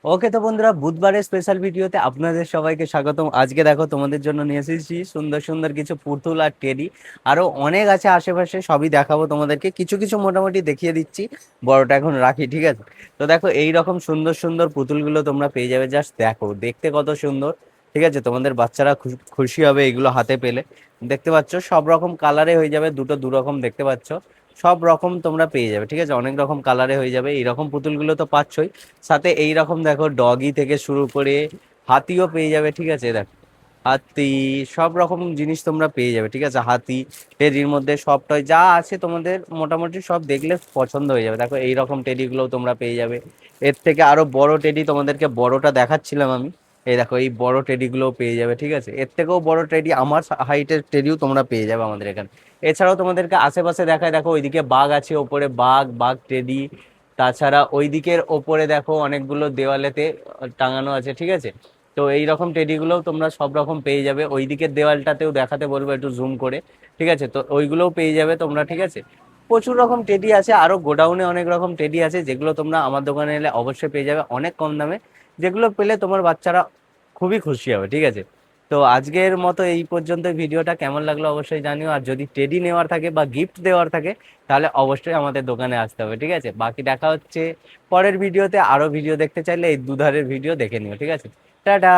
ওকে তো বন্ধুরা, বুধবারের স্পেশাল ভিডিওতে আপনাদের সবাইকে স্বাগতম। আজকে দেখো তোমাদের জন্য নিয়ে এসেছি সুন্দর সুন্দর কিছু পুতুল আর টেডি। আরো অনেক আছে আশেপাশে, সবই দেখাবো তোমাদেরকে। কিছু কিছু মোটামুটি দেখিয়ে দিচ্ছি, বড়টা এখন রাখি, ঠিক আছে? তো দেখো এই রকম সুন্দর সুন্দর পুতুলগুলো তোমরা পেয়ে যাবে। জাস্ট দেখো দেখতে কত সুন্দর, ঠিক আছে? তোমাদের বাচ্চারা খুশি হবে এগুলো হাতে পেলে। দেখতে পাচ্ছ সব রকম কালারে হয়ে যাবে, দুটো দু রকম দেখতে পাচ্ছ। সব রকম তোমরা পেয়ে যাবে, ঠিক আছে? অনেক রকম কালারে হয়ে যাবে। এইরকম পুতুলগুলো তো পাচ্ছই, সাথে এই রকম দেখো ডগি থেকে শুরু করে হাতিও পেয়ে যাবে, ঠিক আছে? দেখো হাতি, সব রকম জিনিস তোমরা পেয়ে যাবে, ঠিক আছে? হাতি টেডির মধ্যে সবটাই যা আছে তোমাদের মোটামুটি সব দেখলে পছন্দ হয়ে যাবে। দেখো এই রকম টেডি গুলো তোমরা পেয়ে যাবে। এর থেকে আরো বড় টেডি, তোমাদেরকে বড়টা দেখাচ্ছিলাম আমি। এই দেখো এই বড় টেডি গুলো পেয়ে যাবে, ঠিক আছে? এর থেকেও বড় টেডি, আমার হাইটের টেডিও তোমরা পেয়ে যাবে আমাদের এখানে। এছাড়াও তোমাদেরকে আশেপাশে দেখায়, দেখো ওইদিকে বাঘ আছে, ওপরে বাঘ বাঘ টেডি। তাছাড়া ওই দিকের ওপরে দেখো অনেকগুলো দেওয়ালেতে টাঙানো আছে, ঠিক আছে? তো এই রকম টেডিগুলোও তোমরা সব রকম পেয়ে যাবে। ওই দিকের দেওয়ালটাতেও দেখাতে বলবো একটু জুম করে, ঠিক আছে? তো ওইগুলোও পেয়ে যাবে তোমরা, ঠিক আছে? প্রচুর রকম টেডি আছে, আরো গোডাউনে অনেক রকম টেডি আছে, যেগুলো তোমরা আমার দোকানে এলে অবশ্যই পেয়ে যাবে অনেক কম দামে। যেগুলো পেলে তোমার বাচ্চারা খুবই খুশি হবে, ঠিক আছে? তো আজকের মতো এই পর্যন্ত। ভিডিওটা কেমন লাগলো অবশ্যই জানিও। আর যদি টেডি নেওয়ার থাকে বা গিফট দেওয়ার থাকে, তাহলে অবশ্যই আমাদের দোকানে আসতে হবে, ঠিক আছে? বাকি দেখা হচ্ছে পরের ভিডিওতে। আরো ভিডিও দেখতে চাইলে এই দুধারের ভিডিও দেখে নিও, ঠিক আছে? টাটা।